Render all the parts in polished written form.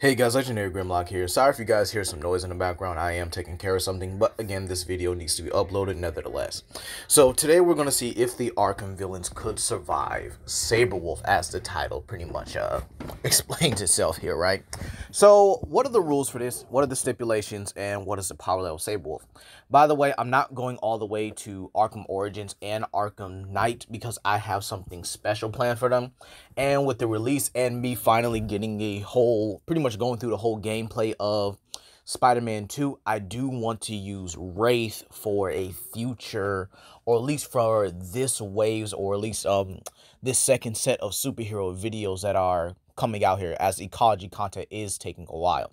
Hey guys, Legendary Grimlock here. Sorry if you guys hear some noise in the background. I am taking care of something, but again, this video needs to be uploaded nevertheless. So today we're going to see if the Arkham villains could survive Sabrewolf, as the title pretty much explains itself here, right? So what are the rules for this? What are the stipulations? And what is the power level of Sabrewolf? By the way, I'm not going all the way to Arkham Origins and Arkham Knight because I have something special planned for them. And with the release and me finally getting the whole, pretty much going through the whole gameplay of Spider-Man 2, I do want to use Wraith for a future, or at least for this waves, or at least this second set of superhero videos that are coming out here, as ecology content is taking a while.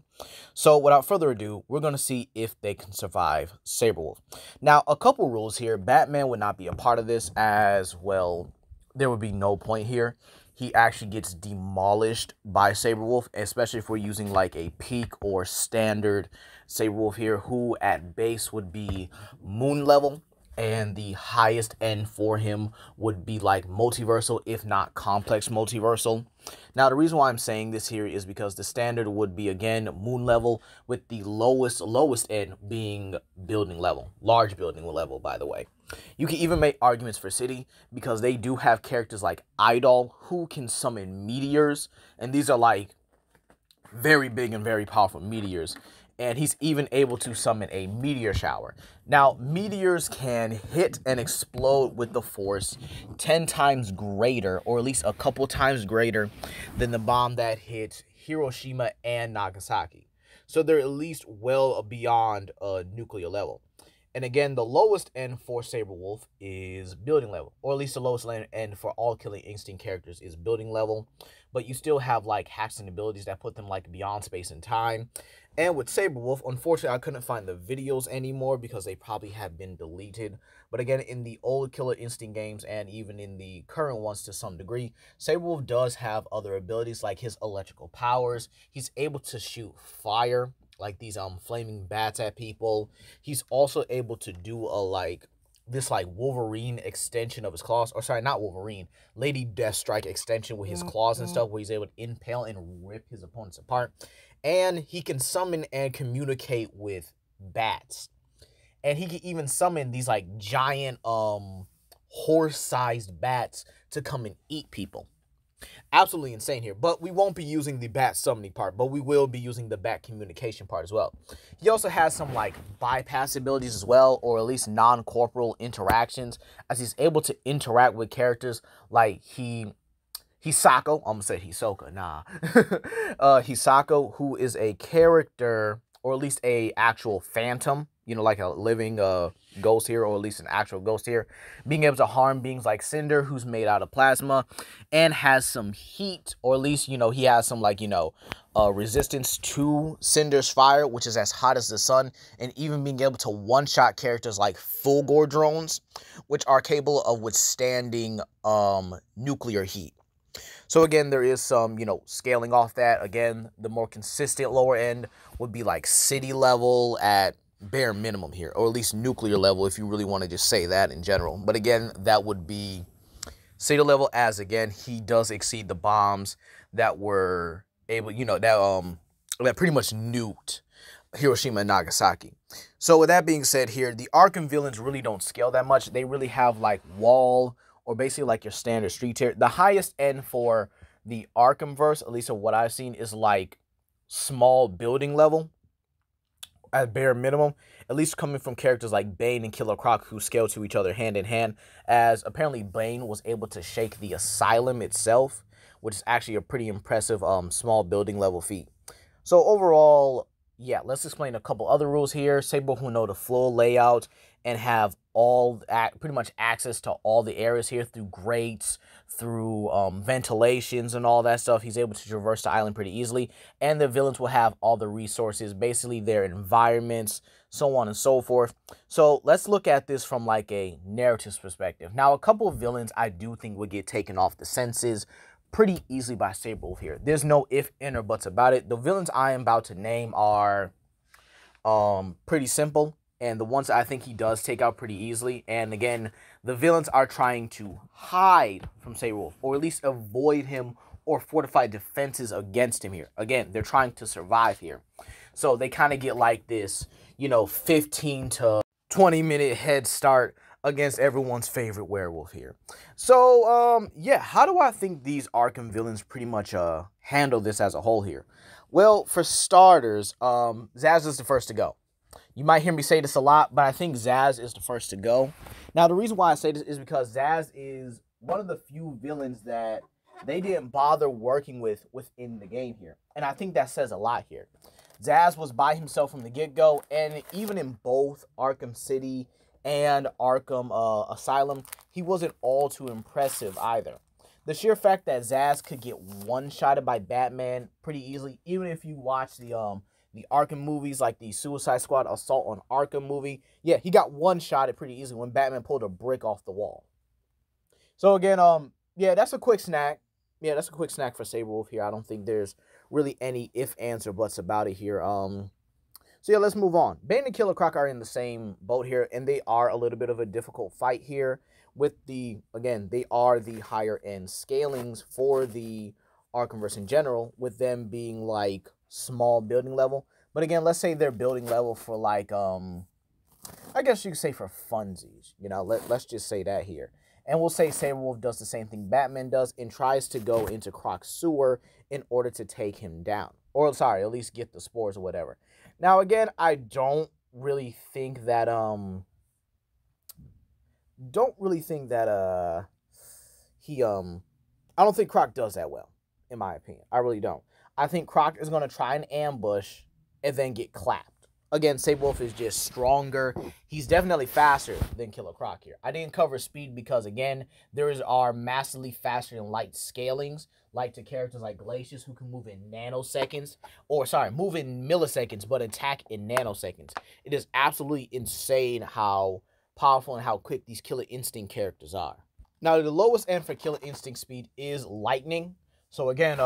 So without further ado, we're going to see if they can survive Sabrewolf. Now, a couple rules here. Batman would not be a part of this, as well, there would be no point here. He actually gets demolished by Sabrewolf, especially if we're using like a peak or standard Sabrewolf here, who at base would be moon level, and the highest end for him would be like multiversal, if not complex multiversal. Now, the reason why I'm saying this here is because the standard would be, again, moon level, with the lowest end being building level, large building level, by the way. You can even make arguments for City, because they do have characters like Idol who can summon meteors, and these are like very big and very powerful meteors. And he's even able to summon a meteor shower. Now, meteors can hit and explode with the force 10 times greater, or at least a couple times greater, than the bomb that hit Hiroshima and Nagasaki. So they're at least well beyond a nuclear level. And again, the lowest end for Sabrewolf is building level, or at least the lowest end for all Killing Instinct characters is building level. But you still have like hacks and abilities that put them like beyond space and time. And with Sabrewolf, unfortunately, I couldn't find the videos anymore because they probably have been deleted. But again, in the old Killer Instinct games and even in the current ones to some degree, Sabrewolf does have other abilities like his electrical powers. He's able to shoot fire, like these flaming bats at people. He's also able to do a this Wolverine extension of his claws, or sorry, not Wolverine, Lady Deathstrike extension with his claws and stuff, where he's able to impale and rip his opponents apart. And he can summon and communicate with bats. And he can even summon these like giant horse-sized bats to come and eat people. Absolutely insane here. But we won't be using the bat summoning part, but we will be using the bat communication part as well. He also has some like bypass abilities as well, or at least non-corporal interactions, as he's able to interact with characters like Hisako, I'm gonna say Hisoka, nah. Hisako, who is a character, or at least a actual phantom, you know, like a living ghost here, or at least an actual ghost here, being able to harm beings like Cinder, who's made out of plasma, and has some heat, or at least, you know, he has some resistance to Cinder's fire, which is as hot as the sun, and even being able to one-shot characters like Fulgor drones, which are capable of withstanding nuclear heat. So again, there is some, scaling off that. Again, the more consistent lower end would be like city level at bare minimum here, or at least nuclear level if you really want to just say that in general. But again, that would be city level, as again, he does exceed the bombs that were able, that pretty much nuked Hiroshima and Nagasaki. So with that being said here, the Arkham villains really don't scale that much. They really have like wall, or basically like your standard street tier. The highest end for the Arkhamverse, at least of what I've seen, is like small building level at bare minimum, at least coming from characters like Bane and Killer Croc, who scale to each other hand in hand, as apparently Bane was able to shake the asylum itself, which is actually a pretty impressive small building level feat. So overall, yeah, let's explain a couple other rules here. Sabrewolf will know the full layout and have pretty much access to all the areas here through grates, through ventilations and all that stuff. He's able to traverse the island pretty easily, and the villains will have all the resources, basically their environments, so on and so forth. So let's look at this from like a narrative perspective. Now, a couple of villains I do think would get taken off the senses pretty easily by Sabrewolf here. There's no if, and, or buts about it. The villains I am about to name are pretty simple, and the ones I think he does take out pretty easily. And again, the villains are trying to hide from Sabrewolf, or at least avoid him or fortified defenses against him here. Again, they're trying to survive here. So they kind of get like this, 15 to 20-minute head start against everyone's favorite werewolf here. So, yeah, how do I think these Arkham villains pretty much handle this as a whole here? Well, for starters, Zsasz is the first to go. You might hear me say this a lot, but I think Zsasz is the first to go. Now, the reason why I say this is because Zsasz is one of the few villains that they didn't bother working with within the game here. And I think that says a lot here. Zsasz was by himself from the get-go, and even in both Arkham City and Arkham Asylum, he wasn't all too impressive either. The sheer fact that Zsasz could get one-shotted by Batman pretty easily, even if you watch the Arkham movies, like the Suicide Squad Assault on Arkham movie, yeah, he got one-shotted pretty easily when Batman pulled a brick off the wall. So again, yeah, that's a quick snack. Yeah, that's a quick snack for Sabrewolf here. I don't think there's really any if, ands, or buts about it here. So yeah, let's move on. Bane and Killer Croc are in the same boat here, and they are a little bit of a difficult fight here. With again, they are the higher end scalings for the Arkhamverse in general, with them being like small building level. But again, let's say they're building level for like, I guess you could say for funsies. Let's just say that here. And we'll say Sabrewolf does the same thing Batman does and tries to go into Croc's sewer in order to take him down. Or, sorry, at least get the spores or whatever. Now, again, I don't really think that, I don't think Croc does that well, in my opinion. I really don't. I think Croc is going to try an ambush and then get clapped. Again, Sabrewolf is just stronger. He's definitely faster than Killer Croc here. I didn't cover speed because, again, there are massively faster than light scalings, like to characters like Glacius, who can move in nanoseconds. Or, sorry, move in milliseconds, but attack in nanoseconds. It is absolutely insane how powerful and how quick these Killer Instinct characters are. Now, the lowest end for Killer Instinct speed is lightning. So, again,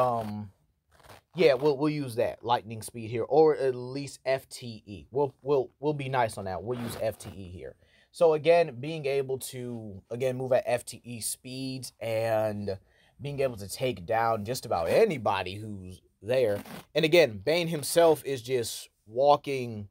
yeah, we'll use that lightning speed here, or at least FTE. We'll be nice on that. We'll use FTE here. So again, being able to move at FTE speeds and being able to take down just about anybody who's there. And again, Bane himself is just walking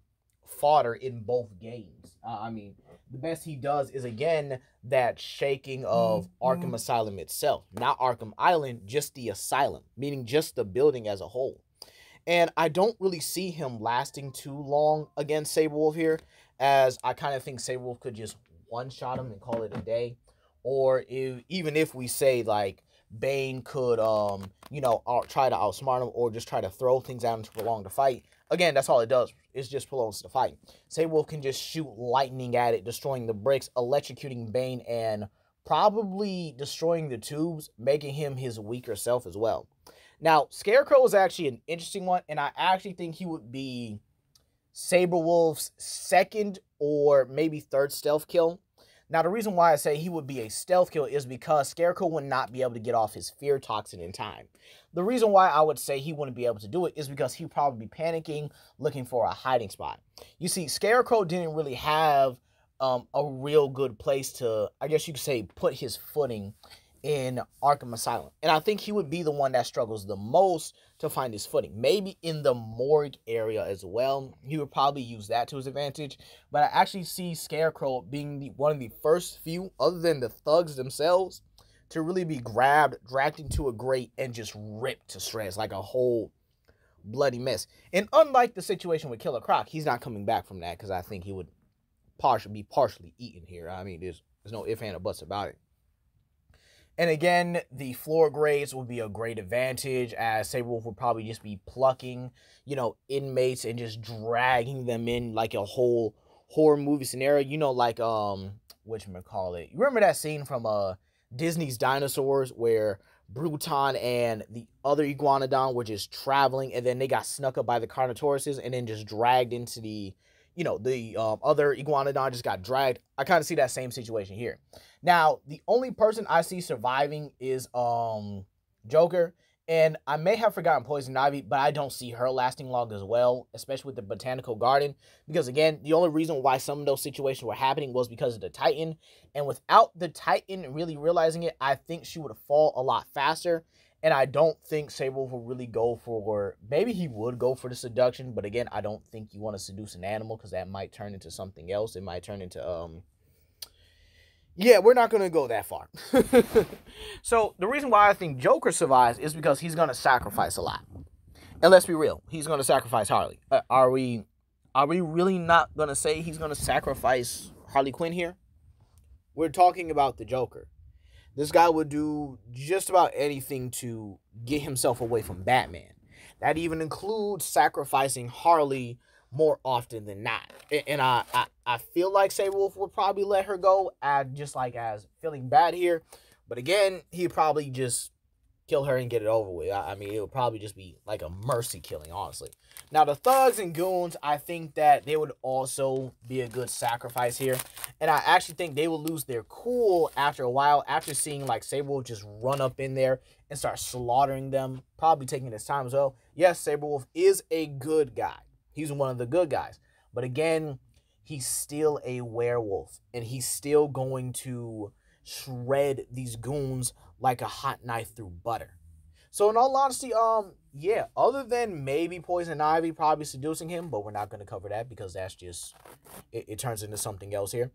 fodder in both games. I mean, the best he does is, again, that shaking of Arkham Asylum itself. Not Arkham Island, just the Asylum, meaning just the building as a whole. And I don't really see him lasting too long against Sabrewolf here, as I kind of think Sabrewolf could just one-shot him and call it a day. Or even if we say, like, Bane could, try to outsmart him or just try to throw things at him to prolong the fight. Again, that's all it does. It just prolongs the fight. Sabrewolf can just shoot lightning at it, destroying the bricks, electrocuting Bane, and probably destroying the tubes, making him his weaker self as well. Now, Scarecrow is actually an interesting one, and I actually think he would be Sabrewolf's second or maybe third stealth kill. Now, the reason why I say he would be a stealth kill is because Scarecrow would not be able to get off his fear toxin in time. The reason why I would say he wouldn't be able to do it is because he'd probably be panicking, looking for a hiding spot. You see, Scarecrow didn't really have a real good place to, I guess you could say, put his footing in Arkham Asylum. And I think he would be the one that struggles the most to find his footing. Maybe in the morgue area as well. He would probably use that to his advantage. But I actually see Scarecrow being one of the first few, other than the thugs themselves, to really be grabbed, dragged into a grate, and just ripped to shreds like a whole bloody mess. And unlike the situation with Killer Croc, he's not coming back from that, because I think he would be partially eaten here. I mean, there's no ifs, ands, or buts about it. And again, the floor grades would be a great advantage, as Sabrewolf would probably just be plucking, inmates and just dragging them in like a whole horror movie scenario. Like, whatchamacallit. You remember that scene from Disney's Dinosaurs where Bruton and the other Iguanodon were just traveling, and then they got snuck up by the Carnotauruses and then just dragged into the other Iguanodon just got dragged. I kind of see that same situation here. Now, the only person I see surviving is Joker, and I may have forgotten Poison Ivy, but I don't see her lasting long as well, especially with the Botanical Garden, because again, the only reason why some of those situations were happening was because of the Titan, and without the Titan really realizing it, I think she would fall a lot faster. And I don't think Sabrewolf will really go for, maybe he would go for the seduction, but again, I don't think you want to seduce an animal because that might turn into something else. It might turn into, yeah, we're not going to go that far. So the reason why I think Joker survives is because he's going to sacrifice a lot. And let's be real, he's going to sacrifice Harley. Are we really not going to say he's going to sacrifice Harley Quinn here? We're talking about the Joker. This guy would do just about anything to get himself away from Batman. That even includes sacrificing Harley more often than not. And I feel like Sabrewolf would probably let her go just like as feeling bad here. But again, he'd probably just kill her and get it over with. I mean, it would probably just be like a mercy killing, honestly. Now, the thugs and goons, I think that they would also be a good sacrifice here. And I actually think they will lose their cool after a while, after seeing like Sabrewolf just run up in there and start slaughtering them, probably taking his time as well. Yes, Sabrewolf is a good guy. He's one of the good guys. But again, he's still a werewolf, and he's still going to shred these goons like a hot knife through butter. So in all honesty, yeah, other than maybe Poison Ivy probably seducing him, but we're not going to cover that because that's just, it turns into something else here.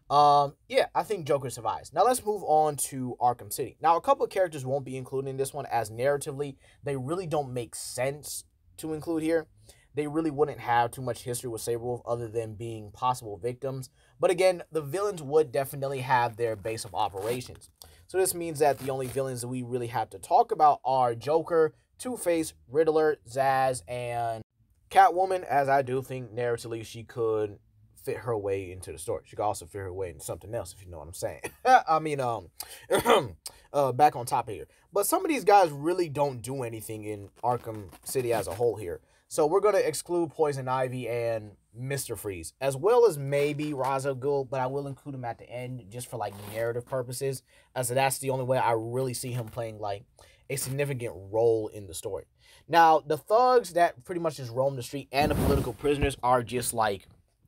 Yeah, I think Joker survives. Now let's move on to Arkham City. Now a couple of characters won't be included in this one, as narratively, they really don't make sense to include here. They really wouldn't have too much history with Sabrewolf other than being possible victims. But again, the villains would definitely have their base of operations. So this means that the only villains that we really have to talk about are Joker, Two-Face, Riddler, Zsasz, and Catwoman, as I do think narratively she could fit her way into the story. She could also fit her way into something else, if you know what I'm saying. I mean, back on top of here. But some of these guys really don't do anything in Arkham City as a whole here. So we're going to exclude Poison Ivy and Mr. Freeze, as well as maybe Ra's al Ghul, but I will include him at the end just for like narrative purposes, as that's the only way I really see him playing like a significant role in the story. Now, the thugs that pretty much just roam the street and the political prisoners are just like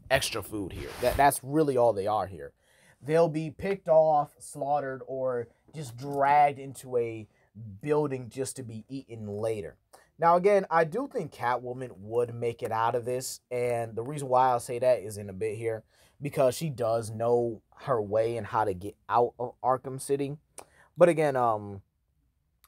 extra food here. That's really all they are here. They'll be picked off, slaughtered, or just dragged into a building just to be eaten later. Now, again, I do think Catwoman would make it out of this, and the reason why I'll say that is in a bit here, because she does know her way and how to get out of Arkham City. But again,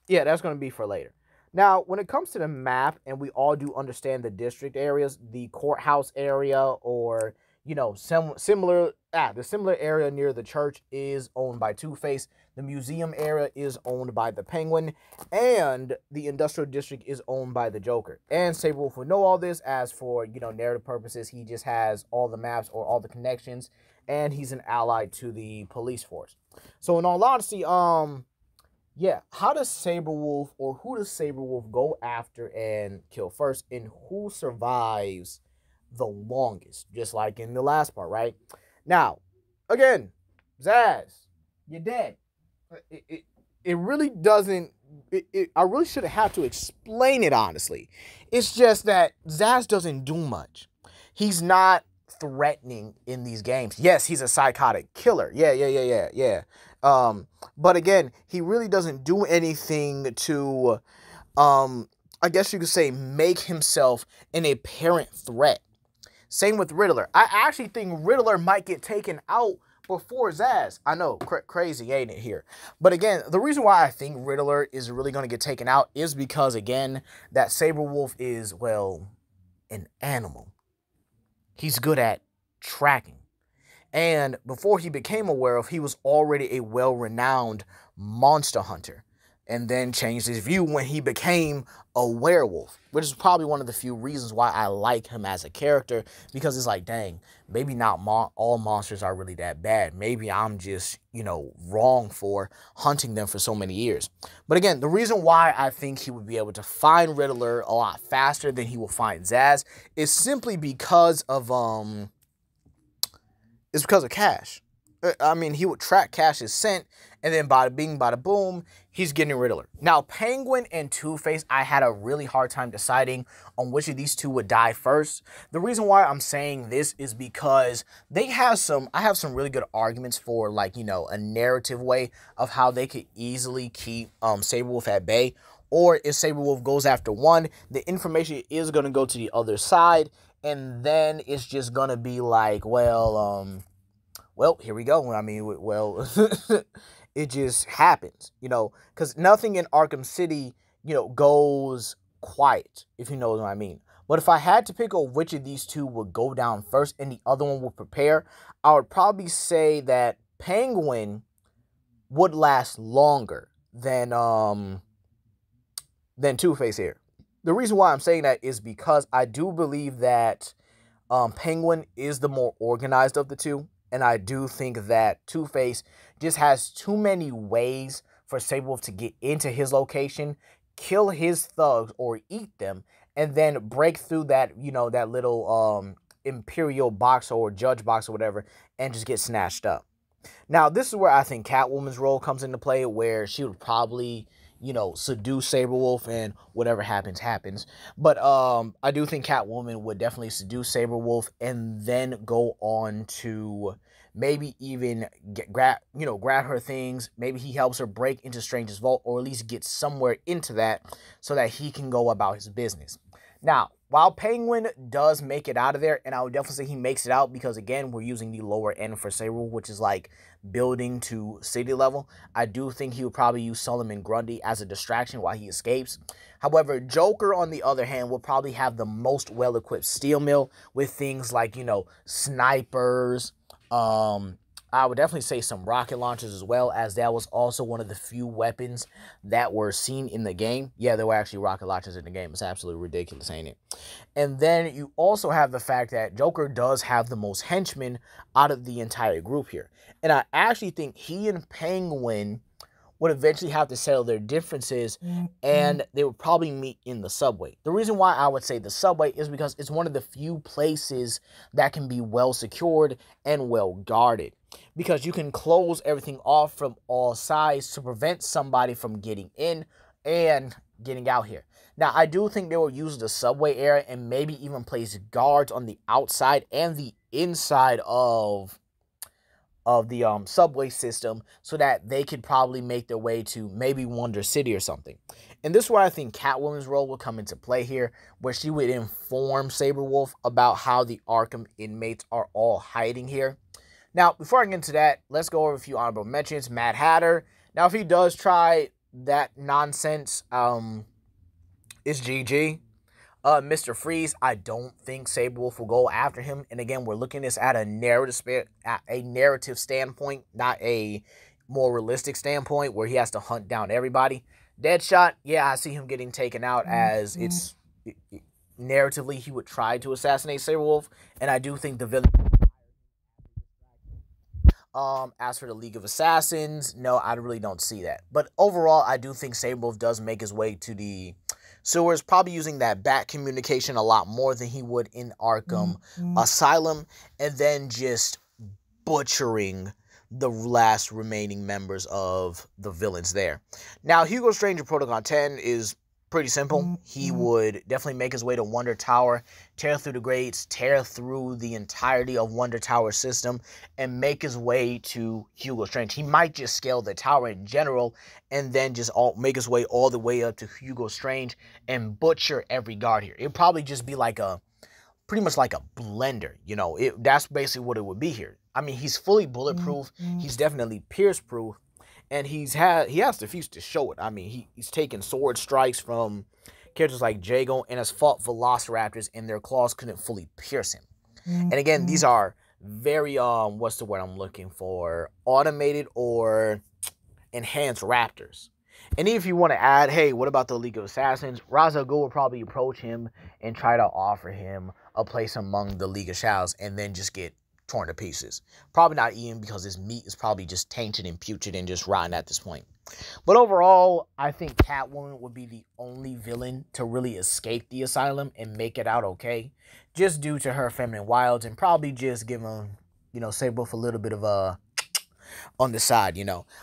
yeah, that's going to be for later. Now, when it comes to the map, and we all do understand the district areas, the courthouse area, or, you know, the similar area near the church is owned by Two-Face. The museum area is owned by the Penguin, and the industrial district is owned by the Joker. And Sabrewolf would know all this, as for, you know, narrative purposes, he just has all the maps or all the connections, and he's an ally to the police force. So in all honesty, yeah, how does Sabrewolf, or who does Sabrewolf go after and kill first, and who survives the longest, just like in the last part, right? Now, again, Zsasz, you're dead. It really doesn't, I really shouldn't have to explain it, honestly. It's just that Zsasz doesn't do much. He's not threatening in these games. Yes, he's a psychotic killer. Yeah. But again, he really doesn't do anything to, I guess you could say, make himself an apparent threat. Same with Riddler. I actually think Riddler might get taken out before Zsasz. I know, crazy, ain't it here? But again, the reason why I think Riddler is really going to get taken out is because, again, that Sabrewolf is, well, an animal. He's good at tracking. And before he became a werewolf, he was already a well-renowned monster hunter. And then changed his view when he became a werewolf, which is probably one of the few reasons why I like him as a character, because it's like, dang, maybe not all monsters are really that bad. Maybe I'm just, you know, wrong for hunting them for so many years. But again, the reason why I think he would be able to find Riddler a lot faster than he will find Zsasz is simply because of, Cash. I mean, he would track Cash's scent, and then bada bing, bada boom, he's getting Riddler. Now, Penguin and Two-Face, I had a really hard time deciding on which of these two would die first. The reason why I'm saying this is because I have some really good arguments for, like, you know, a narrative way of how they could easily keep Sabrewolf at bay. Or if Sabrewolf goes after one, the information is going to go to the other side, and then it's just going to be like, well, here we go. I mean, well, it just happens, because nothing in Arkham City, goes quiet, if you know what I mean. But if I had to pick which of these two would go down first and the other one would prepare, I would probably say that Penguin would last longer than Two-Face here. The reason why I'm saying that is because I do believe that Penguin is the more organized of the two. And I do think that Two-Face just has too many ways for Sabrewolf to get into his location, kill his thugs or eat them, and then break through that, that little Imperial box or judge box or whatever, and just get snatched up. Now, this is where I think Catwoman's role comes into play, where she would probably, seduce Sabrewolf, and whatever happens, happens. But I do think Catwoman would definitely seduce Sabrewolf and then go on to maybe even grab her things. Maybe he helps her break into Strange's vault, or at least get somewhere into that so that he can go about his business. Now, while Penguin does make it out of there, and I would definitely say he makes it out because, again, we're using the lower end for Sabrewolf, which is like building to city level, I do think he would probably use Solomon Grundy as a distraction while he escapes. However, Joker, on the other hand, will probably have the most well-equipped steel mill with things like, snipers, I would definitely say some rocket launchers as well, as that was also one of the few weapons that were seen in the game. Yeah, there were actually rocket launchers in the game. It's absolutely ridiculous, ain't it? And then you also have the fact that Joker does have the most henchmen out of the entire group here. And I actually think he and Penguin would eventually have to settle their differences, and they would probably meet in the subway. The reason why I would say the subway is because it's one of the few places that can be well secured and well guarded, because you can close everything off from all sides to prevent somebody from getting in and getting out here. Now, I do think they will use the subway area and maybe even place guards on the outside and the inside of the subway system, so that they could probably make their way to maybe Wonder City or something. And this is where I think Catwoman's role will come into play here, where she would inform Sabrewolf about how the Arkham inmates are all hiding here. Now, before I get into that, let's go over a few honorable mentions. Mad Hatter. Now, if he does try that nonsense, it's GG. Mr. Freeze, I don't think Sabrewolf will go after him. And again, we're looking at this at a narrative standpoint, not a more realistic standpoint where he has to hunt down everybody. Deadshot, yeah, I see him getting taken out, as it's narratively he would try to assassinate Sabrewolf, and I do think the villain. As for the League of Assassins, no, I really don't see that. But overall, I do think Sabrewolf does make his way to the sewers, probably using that bat communication a lot more than he would in Arkham Asylum, and then just butchering the last remaining members of the villains there. Now, Hugo Strange in Protocol 10 is pretty simple. He would definitely make his way to Wonder Tower, tear through the grates, tear through the entirety of Wonder Tower system, and make his way to Hugo Strange. He might just scale the tower in general, and then just make his way all the way up to Hugo Strange and butcher every guard here. It'd probably just be like pretty much like a blender, that's basically what it would be here. I mean, he's fully bulletproof. He's definitely pierce-proof. And he has the feats to show it. I mean, he's taken sword strikes from characters like Jago, and has fought velociraptors, and their claws couldn't fully pierce him. And again, these are very, what's the word I'm looking for? Automated or enhanced raptors. And if you want to add, hey, what about the League of Assassins? Ra's al Ghul will probably approach him and try to offer him a place among the League of Shadows, and then just get torn to pieces. Probably not eaten, because his meat is probably just tainted and putrid and just rotten at this point. But overall, I think Catwoman would be the only villain to really escape the asylum and make it out okay, just due to her feminine wilds, and probably just give him, Sabrewolf a little bit of a on the side,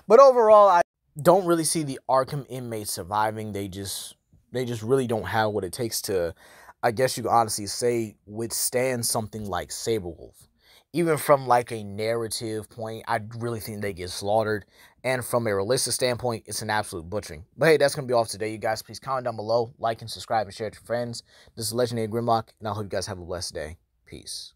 But overall, I don't really see the Arkham inmates surviving. They just really don't have what it takes to, I guess you could honestly say, withstand something like Sabrewolf. Even from like a narrative point, I really think they get slaughtered. And from a realistic standpoint, it's an absolute butchering. But hey, that's going to be all for today, you guys. Please comment down below, like and subscribe, and share it to your friends. This is Legendary Grimlock, and I hope you guys have a blessed day. Peace.